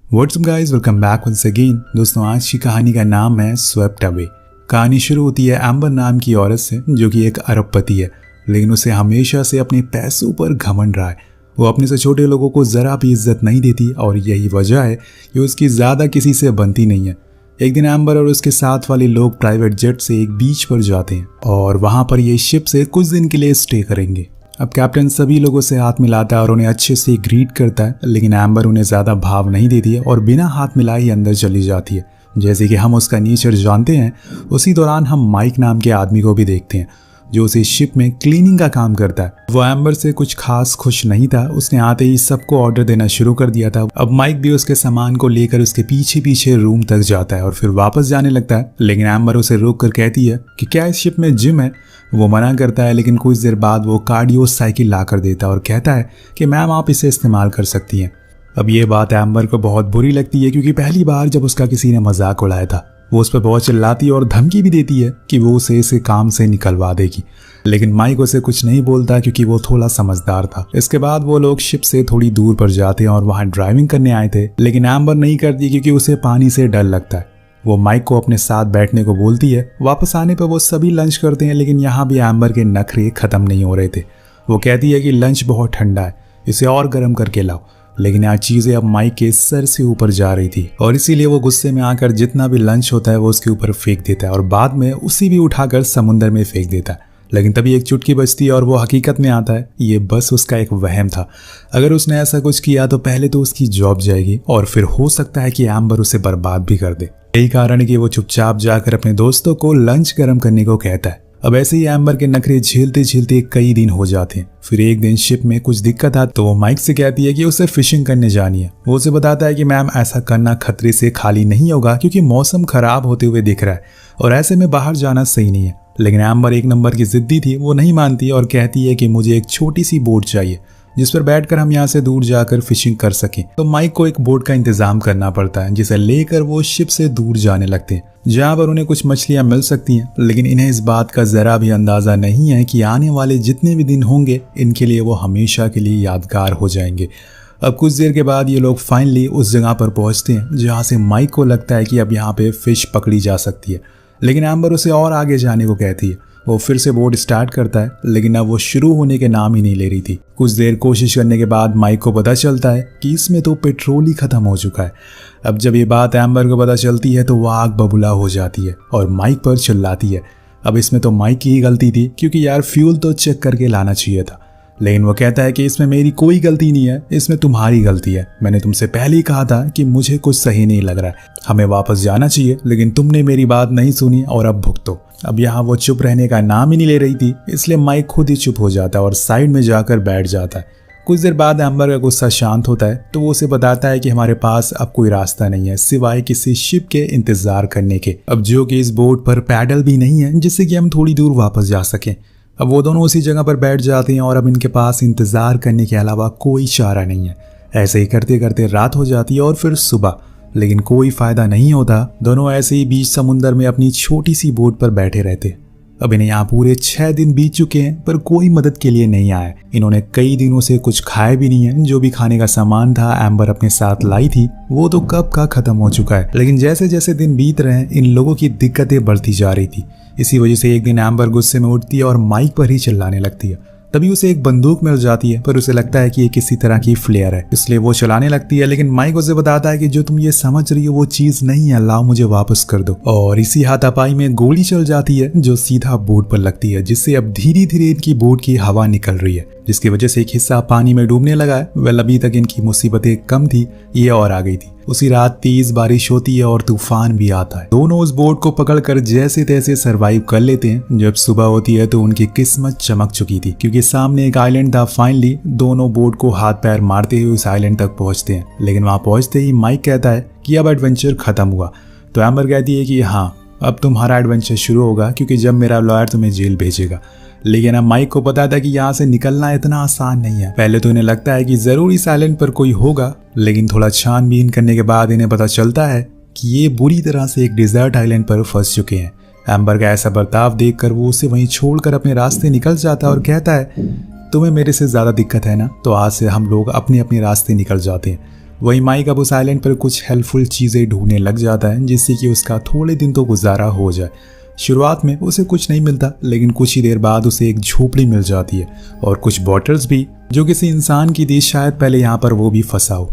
WhatsApp guys, welcome back once again. दोस्तों, आज की कहानी का नाम है स्वेप्ट अवे। कहानी शुरू होती है एम्बर नाम की औरत से जो कि एक अरबपति है, लेकिन उसे हमेशा से अपने पैसों पर घमंड रहा है। वो अपने से छोटे लोगों को ज़रा भी इज्जत नहीं देती और यही वजह है कि उसकी ज़्यादा किसी से बनती नहीं है। एक दिन एम्बर और उसके साथ वाले लोग प्राइवेट जेट से एक बीच पर जाते हैं और वहाँ पर ये शिप से कुछ दिन के लिए स्टे करेंगे। अब कैप्टन सभी लोगों से हाथ मिलाता है और उन्हें अच्छे से ग्रीट करता है, लेकिन एम्बर उन्हें ज़्यादा भाव नहीं देती है और बिना हाथ मिलाए ही अंदर चली जाती है। जैसे कि हम उसका नेचर जानते हैं, उसी दौरान हम माइक नाम के आदमी को भी देखते हैं जो उसी शिप में क्लीनिंग का काम करता है। वो एम्बर से कुछ खास खुश नहीं था। उसने आते ही सबको ऑर्डर देना शुरू कर दिया था। अब माइक भी उसके सामान को लेकर उसके पीछे पीछे रूम तक जाता है और फिर वापस जाने लगता है, लेकिन एम्बर उसे रोक कर कहती है कि क्या इस शिप में जिम है। वो मना करता है, लेकिन कुछ देर बाद वो कार्डियो साइकिल ला कर देता है और कहता है कि मैम आप इसे इस्तेमाल कर सकती हैं। अब ये बात एम्बर को बहुत बुरी लगती है, क्योंकि पहली बार जब उसका किसी ने मजाक उड़ाया था वो उस पर बहुत चिल्लाती और धमकी भी देती है कि वो उसे इस काम से निकलवा देगी, लेकिन माइक उसे कुछ नहीं बोलता क्योंकि वो थोड़ा समझदार था। इसके बाद वो लोग शिप से थोड़ी दूर पर जाते हैं और वहाँ ड्राइविंग करने आए थे, लेकिन एम्बर नहीं करती क्योंकि उसे पानी से डर लगता है। वो माइक को अपने साथ बैठने को बोलती है। वापस आने पर वो सभी लंच करते हैं, लेकिन यहाँ भी एम्बर के नखरे खत्म नहीं हो रहे थे। वो कहती है कि लंच बहुत ठंडा है, इसे और गर्म करके लाओ, लेकिन आज चीज़ें अब माइक के सर से ऊपर जा रही थी और इसीलिए वो गुस्से में आकर जितना भी लंच होता है वो उसके ऊपर फेंक देता है और बाद में उसी भी उठाकर समुंदर में फेंक देता है। लेकिन तभी एक चुटकी बजती है और वो हकीकत में आता है ये बस उसका एक वहम था। अगर उसने ऐसा कुछ किया तो पहले तो उसकी जॉब जाएगी और फिर हो सकता है कि एम्बर उसे बर्बाद भी कर दे। यही कारण है कि वो चुपचाप जाकर अपने दोस्तों को लंच गर्म करने को कहता है। अब ऐसे ही एम्बर के नखरे झेलते झेलते कई दिन हो जाते हैं। फिर एक दिन शिप में कुछ दिक्कत आती तो वो माइक से कहती है कि उसे फिशिंग करने जानी है। वो उसे बताता है कि मैम ऐसा करना खतरे से खाली नहीं होगा क्योंकि मौसम खराब होते हुए दिख रहा है और ऐसे में बाहर जाना सही नहीं है। लेकिन एम्बर एक नंबर की जिद्दी थी, वो नहीं मानती और कहती है कि मुझे एक छोटी सी बोट चाहिए जिस पर बैठकर हम यहाँ से दूर जाकर फिशिंग कर सकें। तो माइक को एक बोट का इंतजाम करना पड़ता है जिसे लेकर वो शिप से दूर जाने लगते हैं, जहाँ पर उन्हें कुछ मछलियाँ मिल सकती हैं। लेकिन इन्हें इस बात का जरा भी अंदाजा नहीं है कि आने वाले जितने भी दिन होंगे इनके लिए वो हमेशा के लिए यादगार हो जाएंगे। अब कुछ देर के बाद ये लोग फाइनली उस जगह पर पहुंचते हैं जहाँ से माइक को लगता है कि अब यहाँ पे फिश पकड़ी जा सकती है, लेकिन एम्बर उसे और आगे जाने को कहती है। वो फिर से बोट स्टार्ट करता है, लेकिन अब वो शुरू होने के नाम ही नहीं ले रही थी। कुछ देर कोशिश करने के बाद माइक को पता चलता है कि इसमें तो पेट्रोल ही खत्म हो चुका है। अब जब ये बात एम्बर को पता चलती है तो वो आग बबूला हो जाती है और माइक पर चिल्लाती है। अब इसमें तो माइक की ही गलती थी, क्योंकि यार फ्यूल तो चेक करके लाना चाहिए था। लेकिन वो कहता है कि इसमें मेरी कोई गलती नहीं है, इसमें तुम्हारी गलती है। मैंने तुमसे पहले ही कहा था कि मुझे कुछ सही नहीं लग रहा है, हमें वापस जाना चाहिए, लेकिन तुमने मेरी बात नहीं सुनी और अब भुगतो। अब यहाँ वो चुप रहने का नाम ही नहीं ले रही थी, इसलिए माइक खुद ही चुप हो जाता है और साइड में जाकर बैठ जाता है। कुछ देर बाद एम्बर का गुस्सा शांत होता है तो वो उसे बताता है कि हमारे पास अब कोई रास्ता नहीं है सिवाय किसी शिप के इंतजार करने के, अब जो कि इस बोट पर पैडल भी नहीं है जिससे कि हम थोड़ी दूर वापस जा सकें। अब वो दोनों उसी जगह पर बैठ जाते हैं और अब इनके पास इंतजार करने के अलावा कोई चारा नहीं है। ऐसे ही करते करते रात हो जाती है और फिर सुबह, लेकिन कोई फायदा नहीं होता। दोनों ऐसे ही बीच समुंदर में अपनी छोटी सी बोट पर बैठे रहते। अब इन्हें यहाँ पूरे 6 दिन बीत चुके हैं पर कोई मदद के लिए नहीं आया। इन्होंने कई दिनों से कुछ खाया भी नहीं है। जो भी खाने का सामान था एम्बर अपने साथ लाई थी वो तो कब का खत्म हो चुका है। लेकिन जैसे जैसे दिन बीत रहे हैं इन लोगों की दिक्कतें बढ़ती जा रही थी। इसी वजह से एक दिन एम्बर गुस्से में उठती है और माइक पर ही चिल्लाने लगती है। तभी उसे एक बंदूक मिल जाती है, पर उसे लगता है कि ये किसी तरह की फ्लेयर है, इसलिए वो चलाने लगती है। लेकिन माइक उसे बताता है कि जो तुम ये समझ रही हो वो चीज नहीं है, लाओ मुझे वापस कर दो। और इसी हाथापाई में गोली चल जाती है जो सीधा बोट पर लगती है, जिससे अब धीरे धीरे इनकी बोट की हवा निकल रही है, जिसकी वजह से एक हिस्सा पानी में डूबने लगा है। वेल, अभी तक इनकी मुसीबतें कम थी, ये और आ गई थी। उसी रात तेज बारिश होती है और तूफान भी आता है। दोनों उस बोट को पकड़कर जैसे तैसे सरवाइव कर लेते हैं। जब सुबह होती है तो उनकी किस्मत चमक चुकी थी, क्योंकि सामने एक आइलैंड था। फाइनली दोनों बोट को हाथ पैर मारते हुए उस आइलैंड तक पहुंचते हैं, लेकिन वहां पहुंचते ही माइक कहता है कि अब एडवेंचर खत्म हुआ। तो एम्बर कहती है कि हाँ, अब तुम्हारा एडवेंचर शुरू होगा, क्योंकि जब मेरा लॉयर तुम्हें जेल भेजेगा। लेकिन अब माइक को पता था कि यहाँ से निकलना इतना आसान नहीं है। पहले तो इन्हें लगता है कि जरूर इस आइलैंड पर कोई होगा, लेकिन थोड़ा छानबीन करने के बाद इन्हें पता चलता है कि ये बुरी तरह से एक डिजर्ट आइलैंड पर फंस चुके हैं। एम्बर का ऐसा बर्ताव देखकर वो उसे वहीं छोड़कर अपने रास्ते निकल जाता है और कहता है तुम्हें मेरे से ज्यादा दिक्कत है ना, तो आज से हम लोग अपने अपने रास्ते निकल जाते हैं। वहीं माइक अब उस आइलैंड पर कुछ हेल्पफुल चीज़ें ढूंढने लग जाता है जिससे कि उसका थोड़े दिन तो गुजारा हो जाए। शुरुआत में उसे कुछ नहीं मिलता, लेकिन कुछ ही देर बाद उसे एक झोपड़ी मिल जाती है और कुछ बॉटल्स भी जो किसी इंसान की थी, शायद पहले यहाँ पर वो भी फंसा हो।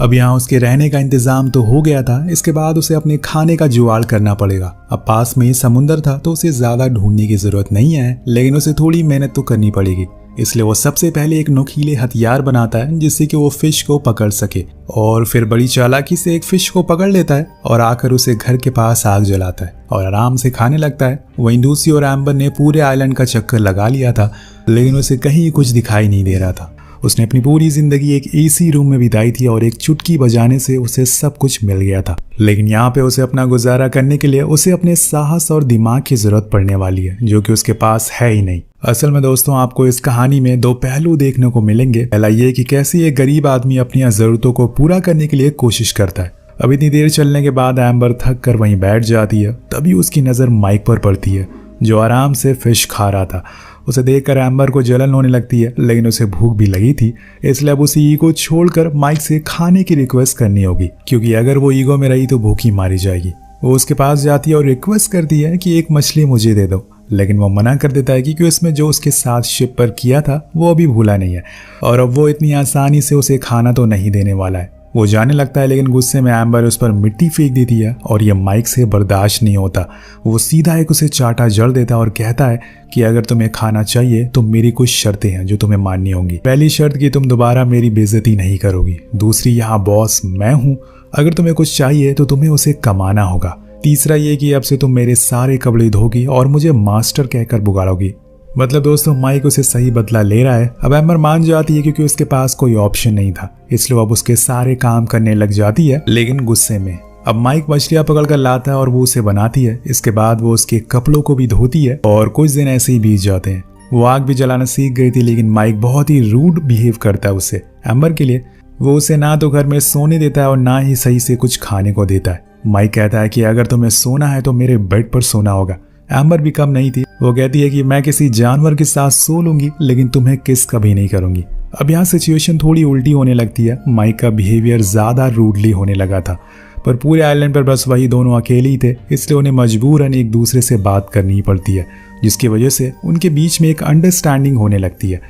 अब यहाँ उसके रहने का इंतजाम तो हो गया था, इसके बाद उसे अपने खाने का जुगाड़ करना पड़ेगा। अब पास में ही समुंदर था तो उसे ज्यादा ढूंढने की जरूरत नहीं है, लेकिन उसे थोड़ी मेहनत तो करनी पड़ेगी। इसलिए वो सबसे पहले एक नुकीले हथियार बनाता है जिससे कि वो फिश को पकड़ सके, और फिर बड़ी चालाकी से एक फिश को पकड़ लेता है और आकर उसे घर के पास आग जलाता है और आराम से खाने लगता है। वहीं दूसरी ओर एम्बर ने पूरे आइलैंड का चक्कर लगा लिया था, लेकिन उसे कहीं कुछ दिखाई नहीं दे रहा था। उसने अपनी पूरी जिंदगी एक एसी रूम में बिताई थी और एक चुटकी बजाने से उसे सब कुछ मिल गया था। लेकिन यहाँ पे उसे अपना गुजारा करने के लिए उसे अपने साहस और दिमाग की जरूरत पड़ने वाली है, जो कि उसके पास है ही नहीं। असल में दोस्तों, आपको इस कहानी में दो पहलू देखने को मिलेंगे। पहला ये कि कैसे एक गरीब आदमी अपनी जरूरतों को पूरा करने के लिए कोशिश करता है। अब इतनी देर चलने के बाद एम्बर थक कर वहीं बैठ जाती है। तभी उसकी नजर माइक पर पड़ती है, जो आराम से फिश खा रहा था। उसे देखकर एम्बर को जलन होने लगती है, लेकिन उसे भूख भी लगी थी, इसलिए अब उसे ईगो छोड़कर माइक से खाने की रिक्वेस्ट करनी होगी, क्योंकि अगर वो ईगो में रही तो भूखी मारी जाएगी। वो उसके पास जाती है और रिक्वेस्ट करती है कि एक मछली मुझे दे दो, लेकिन वो मना कर देता है क्योंकि उसमें जो उसके साथ शिप पर किया था वो अभी भूला नहीं है और अब वो इतनी आसानी से उसे खाना तो नहीं देने वाला है। वो जाने लगता है, लेकिन गुस्से में एम्बर उस पर मिट्टी फेंक देती है और ये माइक से बर्दाश्त नहीं होता। वो सीधा एक उसे चाटा जड़ देता है और कहता है कि अगर तुम्हें खाना चाहिए तो मेरी कुछ शर्तें हैं जो तुम्हें माननी होंगी। पहली शर्त कि तुम दोबारा मेरी बेइज्जती नहीं करोगी। दूसरी, यहाँ बॉस मैं हूँ, अगर तुम्हें कुछ चाहिए तो तुम्हें उसे कमाना होगा। तीसरा ये कि अब से तुम मेरे सारे कपड़े धोगी और मुझे मास्टर कहकर पुकारोगी। मतलब दोस्तों, माइक उसे सही बदला ले रहा है। अब एम्बर मान जाती है क्योंकि उसके पास कोई ऑप्शन नहीं था, इसलिए अब उसके सारे काम करने लग जाती है, लेकिन गुस्से में। अब माइक मछलियां पकड़ कर लाता है और वो उसे बनाती है। इसके बाद वो उसके कपड़ों को भी धोती है और कुछ दिन ऐसे ही बीत जाते हैं। वो आग भी जलाना सीख गई थी, लेकिन माइक बहुत ही रूड बिहेव करता है उससे। एम्बर के लिए वो उसे ना तो घर में सोने देता है और ना ही सही से कुछ खाने को देता है। माइक कहता है कि अगर तुम्हें सोना है तो मेरे बेड पर सोना होगा। एम्बर भी कम नहीं थी, वो कहती है कि मैं किसी जानवर के साथ सो लूंगी, लेकिन तुम्हें किस कभी नहीं करूंगी। अब यहाँ सिचुएशन थोड़ी उल्टी होने लगती है। माइक का बिहेवियर ज्यादा रूडली होने लगा था, पर पूरे आइलैंड पर बस वही दोनों अकेले ही थे, इसलिए उन्हें मजबूरन एक दूसरे से बात करनी पड़ती है, जिसकी वजह से उनके बीच में एक अंडरस्टैंडिंग होने लगती है।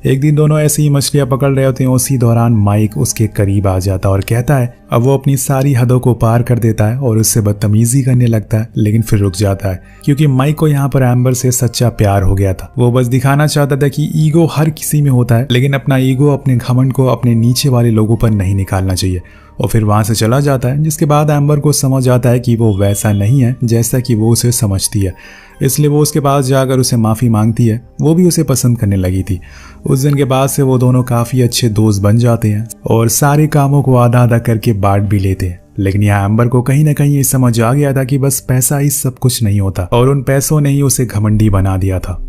एक दिन दोनों ऐसे ही मछलियां पकड़ रहे होते हैं। उसी दौरान माइक उसके करीब आ जाता है और कहता है, अब वो अपनी सारी हदों को पार कर देता है और उससे बदतमीजी करने लगता है, लेकिन फिर रुक जाता है क्योंकि माइक को यहाँ पर एम्बर से सच्चा प्यार हो गया था। वो बस दिखाना चाहता था कि ईगो हर किसी में होता है, लेकिन अपना ईगो, अपने घमंड को अपने नीचे वाले लोगों पर नहीं निकालना चाहिए। और फिर वहां से चला जाता है, जिसके बाद एम्बर को समझ आता है कि वो वैसा नहीं है जैसा कि वो उसे समझती है, इसलिए वो उसके पास जाकर उसे माफ़ी मांगती है। वो भी उसे पसंद करने लगी थी। उस दिन के बाद से वो दोनों काफ़ी अच्छे दोस्त बन जाते हैं और सारे कामों को आधा आधा करके बांट भी लेते हैं। लेकिन यहाँ एम्बर को कहीं ना कहीं ये समझ आ गया था कि बस पैसा ही सब कुछ नहीं होता और उन पैसों ने ही उसे घमंडी बना दिया था।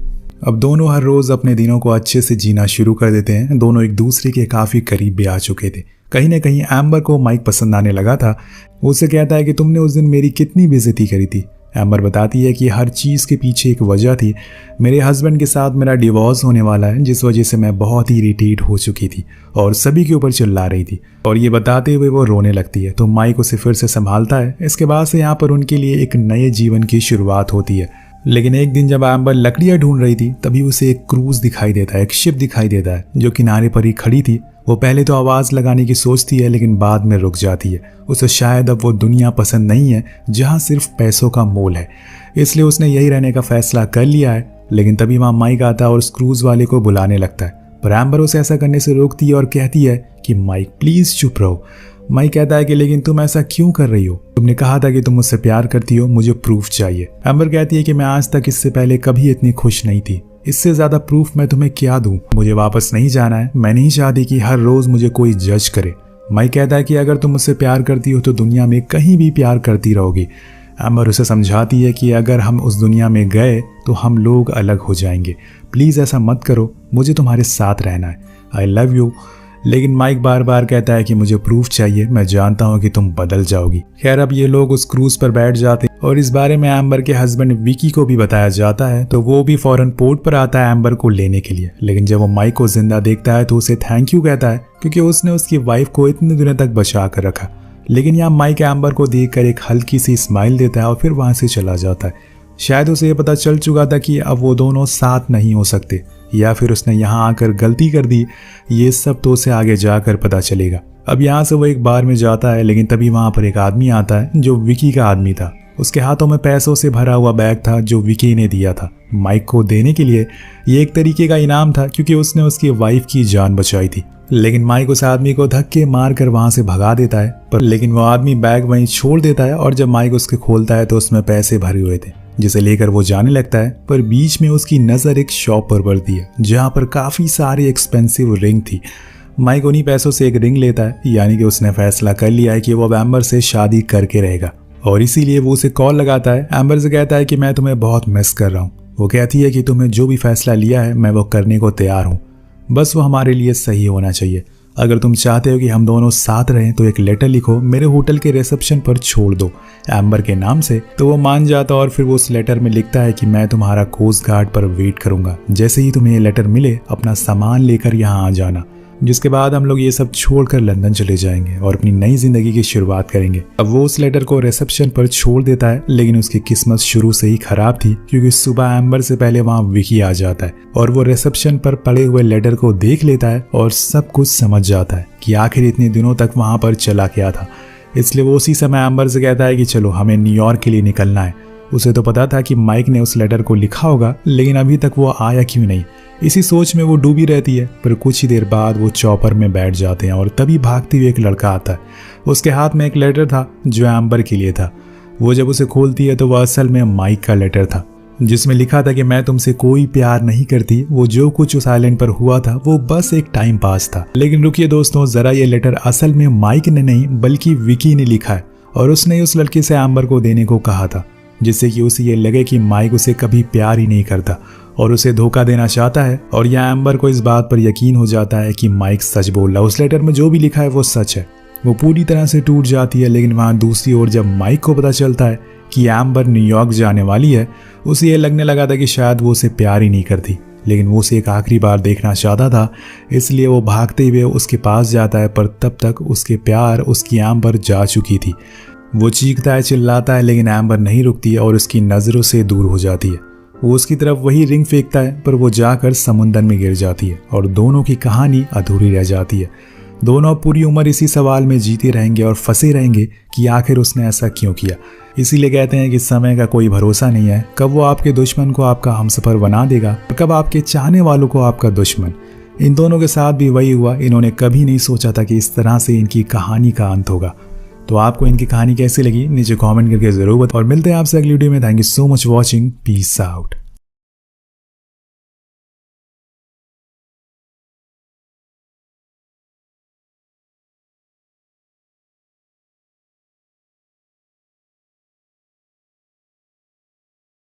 अब दोनों हर रोज अपने दिनों को अच्छे से जीना शुरू कर देते हैं। दोनों एक दूसरे के काफ़ी करीब भी आ चुके थे। कहीं ना कहीं एम्बर को माइक पसंद आने लगा था। वो उसे कहता है कि तुमने उस दिन मेरी कितनी बेइज्जती करी थी। एम्बर बताती है कि हर चीज़ के पीछे एक वजह थी। मेरे हस्बैंड के साथ मेरा डिवोर्स होने वाला है, जिस वजह से मैं बहुत ही इरिटेट हो चुकी थी और सभी के ऊपर चिल्ला रही थी। और ये बताते हुए वो रोने लगती है, तो माइक उसे फिर से संभालता है। इसके बाद से यहाँ पर उनके लिए एक नए जीवन की शुरुआत होती है। लेकिन एक दिन जब एम्बर लकड़ियाँ ढूंढ रही थी, तभी उसे एक क्रूज दिखाई देता है, एक शिप दिखाई देता है जो किनारे पर ही खड़ी थी। वो पहले तो आवाज़ लगाने की सोचती है, लेकिन बाद में रुक जाती है। उसे शायद अब वो दुनिया पसंद नहीं है जहाँ सिर्फ पैसों का मोल है, इसलिए उसने यही रहने का फैसला कर लिया है। लेकिन तभी वहाँ माइक आता है और उस क्रूज वाले को बुलाने लगता है, पर एम्बर उसे ऐसा करने से रोकती है और कहती है कि माइक प्लीज़ चुप रहो। माइक कहता है कि लेकिन तुम ऐसा क्यों कर रही हो? तुमने कहा था कि तुम मुझसे प्यार करती हो, मुझे प्रूफ चाहिए। एम्बर कहती है कि मैं आज तक इससे पहले कभी इतनी खुश नहीं थी, इससे ज्यादा प्रूफ मैं तुम्हें क्या दूं? मुझे वापस नहीं जाना है। मैं नहीं चाहती कि हर रोज मुझे कोई जज करे। माइक कहता है कि अगर तुम मुझसे प्यार करती हो तो दुनिया में कहीं भी प्यार करती रहोगी। एम्बर उसे समझाती है कि अगर हम उस दुनिया में गए तो हम लोग अलग हो जाएंगे। प्लीज ऐसा मत करो, मुझे तुम्हारे साथ रहना है। I love you. लेकिन माइक बार बार कहता है कि मुझे प्रूफ चाहिए, मैं जानता हूँ कि तुम बदल जाओगी। खैर अब ये लोग उस क्रूज पर बैठ जाते हैं और इस बारे में एम्बर के हस्बैंड विकी को भी बताया जाता है, तो वो भी फौरन पोर्ट पर आता है एम्बर को लेने के लिए। लेकिन जब वो माइक को जिंदा देखता है तो उसे थैंक यू कहता है, क्योंकि उसने उसकी वाइफ को इतने दिनों तक बचा कर रखा। लेकिन यहाँ माइक एम्बर को देखकर एक हल्की सी स्माइल देता है और फिर वहां से चला जाता है। शायद उसे ये पता चल चुका था कि अब वो दोनों साथ नहीं हो सकते, या फिर उसने यहाँ आकर गलती कर दी। ये सब तो उसे आगे जाकर पता चलेगा। अब यहाँ से वो एक बार में जाता है, लेकिन तभी वहां पर एक आदमी आता है जो विकी का आदमी था। उसके हाथों में पैसों से भरा हुआ बैग था जो विकी ने दिया था माइक को देने के लिए। ये एक तरीके का इनाम था, क्योंकि उसने उसकी वाइफ की जान बचाई थी। लेकिन माइक उस आदमी को धक्के मार कर वहां से भगा देता है, लेकिन वो आदमी बैग वहीं छोड़ देता है और जब माइक उसके खोलता है तो उसमें पैसे भरे हुए थे, जिसे लेकर वो जाने लगता है। पर बीच में उसकी नजर एक शॉप पर पड़ती है जहां पर काफी सारी एक्सपेंसिव रिंग थी। माइक उन्हीं पैसों से एक रिंग लेता है, यानी कि उसने फैसला कर लिया है कि वो अब एम्बर से शादी करके रहेगा, और इसीलिए वो उसे कॉल लगाता है। एम्बर से कहता है कि मैं तुम्हें बहुत मिस कर रहा हूँ। वो कहती है कि तुम्हें जो भी फैसला लिया है मैं वो करने को तैयार हूँ, बस वो हमारे लिए सही होना चाहिए। अगर तुम चाहते हो कि हम दोनों साथ रहें तो एक लेटर लिखो, मेरे होटल के रिसेप्शन पर छोड़ दो एम्बर के नाम से। तो वो मान जाता और फिर वो उस लेटर में लिखता है कि मैं तुम्हारा कोस्ट गार्ड पर वेट करूंगा, जैसे ही तुम्हें ये लेटर मिले अपना सामान लेकर यहाँ आ जाना। जिसके बाद हम लोग ये सब छोड़कर लंदन चले जाएंगे और अपनी नई जिंदगी की शुरुआत करेंगे। अब वो उस लेटर को रिसेप्शन पर छोड़ देता है, लेकिन उसकी किस्मत शुरू से ही खराब थी, क्योंकि सुबह एम्बर से पहले वहां विकी आ जाता है और वो रिसेप्शन पर पड़े हुए लेटर को देख लेता है और सब कुछ समझ जाता है कि आखिर इतने दिनों तक वहां पर चला क्या था। इसलिए वो उसी समय एम्बर से कहता है कि चलो हमें न्यूयॉर्क के लिए निकलना है। उसे तो पता था कि माइक ने उस लेटर को लिखा होगा, लेकिन अभी तक वो आया क्यों नहीं, इसी सोच में वो डूबी रहती है। पर कुछ ही देर बाद वो चॉपर में बैठ जाते हैं और तभी भागते हुए एक लड़का आता है। उसके हाथ में एक लेटर था जो एम्बर के लिए था। वो जब उसे खोलती है तो वह असल में माइक का लेटर था, जिसमें लिखा था कि मैं तुमसे कोई प्यार नहीं करती, वो जो कुछ उस आइलैंड पर हुआ था वो बस एक टाइम पास था। लेकिन रुकिए दोस्तों, जरा ये लेटर असल में माइक ने नहीं बल्कि विकी ने लिखा है, और उसने उस लड़के से एम्बर को देने को कहा था, जिससे कि उसे ये लगे कि माइक उसे कभी प्यार ही नहीं करता और उसे धोखा देना चाहता है। और यहाँ एम्बर को इस बात पर यकीन हो जाता है कि माइक सच बोल रहा है, उस लेटर में जो भी लिखा है वो सच है। वो पूरी तरह से टूट जाती है। लेकिन वहाँ दूसरी ओर जब माइक को पता चलता है कि एम्बर न्यूयॉर्क जाने वाली है, उसे ये लगने लगा था कि शायद वो उसे प्यार ही नहीं करती, लेकिन वो उसे एक आखिरी बार देखना चाहता था। इसलिए वो भागते हुए उसके पास जाता है, पर तब तक उसके प्यार उसकी एम्बर जा चुकी थी। वो चीखता है, चिल्लाता है, लेकिन एम्बर नहीं रुकती और उसकी नज़रों से दूर हो जाती है। वो उसकी तरफ वही रिंग फेंकता है, पर वो जाकर समुंदर में गिर जाती है और दोनों की कहानी अधूरी रह जाती है। दोनों पूरी उम्र इसी सवाल में जीते रहेंगे और फंसे रहेंगे कि आखिर उसने ऐसा क्यों किया। इसीलिए कहते हैं कि समय का कोई भरोसा नहीं है, कब वो आपके दुश्मन को आपका हमसफर बना देगा और कब आपके चाहने वालों को आपका दुश्मन। इन दोनों के साथ भी वही हुआ। इन्होंने कभी नहीं सोचा था कि इस तरह से इनकी कहानी का अंत होगा। तो आपको इनकी कहानी कैसी लगी नीचे कमेंट करके जरूर बताओ और मिलते हैं आपसे अगली वीडियो में। Thank you so much watching. Peace out.